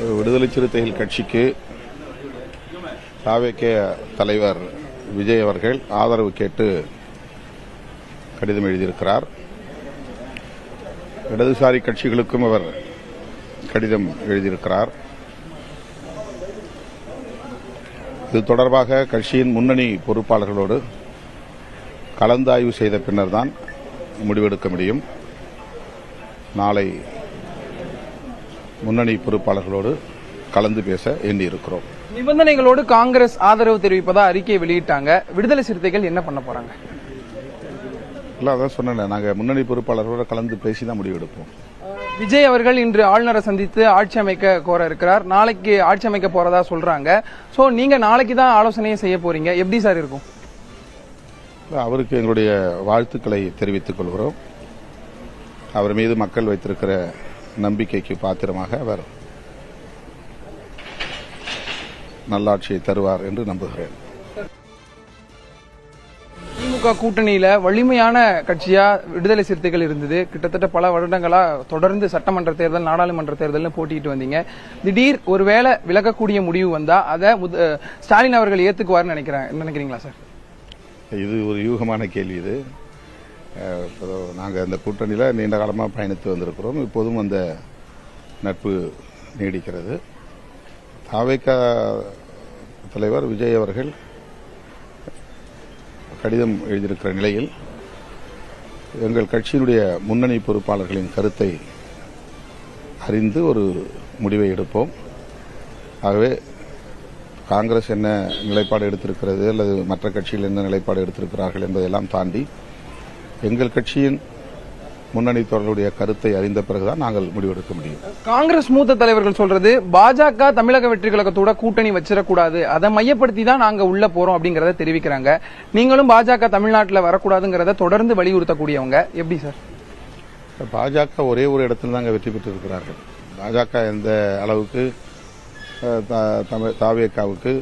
விடுதலை சிறுத்தைகள் கட்சிக்கு தாவேக தலைவர் விஜய் அவர்கள் ஆதரவு கேட்டு கடிதம் எழுதியிருக்கிறார். இடதுசாரி கட்சிகளுக்கும் அவர் கடிதம் எழுதியிருக்கிறார். இது தொடர்பாக கட்சியின் முன்னணி பொறுப்பாளர்களோடு கலந்தாய்வு செய்த பின்னர் தான் முடிவெடுக்க முடியும். நாளை முன்னணி பொறுப்பாளர்களோடு கலந்து பேச எண்ணியிருக்கிறோம். நிபந்தனைகளோடு காங்கிரஸ் ஆதரவு தெரிவிப்பதா அறிக்கையை வெளியிட்டாங்க. விடுதலை சிறுத்தைகள் என்ன பண்ண போறாங்க? இல்ல, அதான் சொன்னேன், நாங்கள் முன்னணி பொறுப்பாளர்களோடு கலந்து பேசி தான் முடிவெடுப்போம். விஜய் அவர்கள் இன்று ஆளுநரை சந்தித்து ஆட்சி அமைக்க கோர இருக்கிறார். நாளைக்கு ஆட்சி அமைக்க போறதா சொல்றாங்க. சோ நீங்க நாளைக்கு தான் ஆலோசனையை செய்ய போறீங்க. எப்படி சார் இருக்கும்? அவருக்கு எங்களுடைய வாழ்த்துக்களை தெரிவித்துக் கொள்கிறோம். அவர் மீது மக்கள் வைத்திருக்கிற நம்பிக்கைக்கு பாத்திரமாக அவர் நல்லாட்சியை தருவார் என்று நம்புகிறேன். திமுக கூட்டணியில வலிமையான கட்சியா விடுதலை சிறுத்தைகள் இருந்தது. கிட்டத்தட்ட பல வருடங்களா தொடர்ந்து சட்டமன்ற தேர்தல், நாடாளுமன்ற தேர்தல் போட்டிட்டு வந்தீங்க. திடீர் ஒருவேளை விலகக்கூடிய முடிவு வந்தா அதை ஸ்டாலின் அவர்கள் ஏத்துக்குவார்னு நினைக்கிறீங்களா சார்? இது ஒரு யூகமான கேள்வி. இது நாங்கள் அந்த கூட்டணியில் நீண்ட காலமாக பயணித்து வந்திருக்கிறோம். இப்போதும் அந்த நட்பு நீடிக்கிறது. தாவேக தலைவர் விஜய் அவர்கள் கடிதம் எழுதியிருக்கிற நிலையில் எங்கள் கட்சியினுடைய முன்னணி பொறுப்பாளர்களின் கருத்தை அறிந்து ஒரு முடிவை எடுப்போம். ஆகவே காங்கிரஸ் என்ன நிலைப்பாடு எடுத்திருக்கிறது அல்லது மற்ற கட்சிகள் என்ன நிலைப்பாடு எடுத்திருக்கிறார்கள் என்பதையெல்லாம் தாண்டி எங்கள் கட்சியின் முன்னணி தொடர்களுடைய கருத்தை அறிந்த பிறகுதான் நாங்கள் முடிவெடுக்க முடியும். காங்கிரஸ் மூத்த தலைவர்கள் சொல்றது பாஜக தமிழக வெற்றி கழகத்தோட கூட்டணி வச்சிடக்கூடாது, அதை மையப்படுத்தி தான் நாங்க உள்ள போறோம் அப்படிங்கறத தெரிவிக்கிறாங்க. நீங்களும் பாஜக தமிழ்நாட்டில் வரக்கூடாதுங்கிறத தொடர்ந்து வலியுறுத்தக்கூடியவங்க. எப்படி சார்? பாஜக ஒரே ஒரு இடத்துல தாங்க வெற்றி பெற்று இருக்கிறார்கள். பாஜக எந்த அளவுக்கு தாவேகாவுக்கு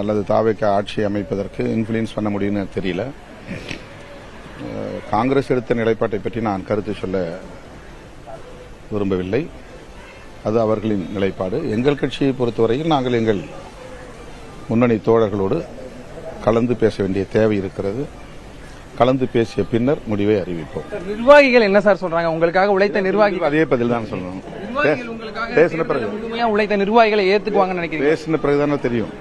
அல்லது தாவேக ஆட்சி அமைப்பதற்கு இன்ஃபுளுன்ஸ் பண்ண முடியும்னு தெரியல. காங்கிரஸ் எடுத்த நிலைப்பாட்டை பற்றி நான் கருத்து சொல்ல விரும்பவில்லை. அது அவர்களின் நிலைப்பாடு. எங்கள் கட்சியை பொறுத்தவரையில் நாங்கள் எங்கள் முன்னணி தோழர்களோடு கலந்து பேச வேண்டிய தேவை இருக்கிறது. கலந்து பேசிய பின்னர் முடிவை அறிவிப்போம். நிர்வாகிகள் என்ன சார் சொல்றாங்க? உங்களுக்காக உழைத்த நிர்வாகிகள் அதே பதில் தான் சொல்லணும். பேசின பிறகு உழைத்த நிர்வாகிகளை ஏத்துக்குவாங்கன்னு நினைக்கிறேன். பேசின பிறகுதானே தெரியும்.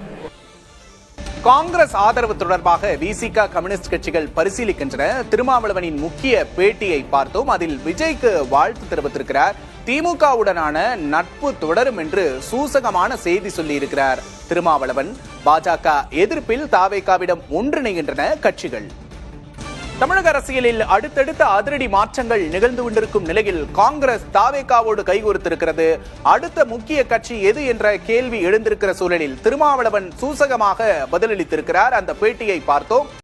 காங்கிரஸ் ஆதரவு தொடர்பாக விசிக கம்யூனிஸ்ட் கட்சிகள் பரிசீலிக்கின்றன. திருமாவளவனின் முக்கிய பேட்டியை பார்த்தோம். அதில் விஜய்க்கு வாழ்த்து தெரிவித்திருக்கிறார். திமுகவுடனான நட்பு தொடரும் என்று சூசகமான செய்தி சொல்லியிருக்கிறார் திருமாவளவன். பாஜக எதிர்ப்பில் தாவேகாவிடம் ஒன்றிணைகின்றன கட்சிகள். தமிழக அரசியலில் அடுத்தடுத்த அதிரடி மாற்றங்கள் நிகழ்ந்து கொண்டிருக்கும் நிலையில் காங்கிரஸ் தாவேகாவோடு கைகோர்த்திருக்கிறது. அடுத்த முக்கிய கட்சி எது என்ற கேள்வி எழுந்திருக்கிற சூழலில் திருமாவளவன் சூசகமாக பதிலளித்திருக்கிறார். அந்த பேட்டியை பார்த்தோம்.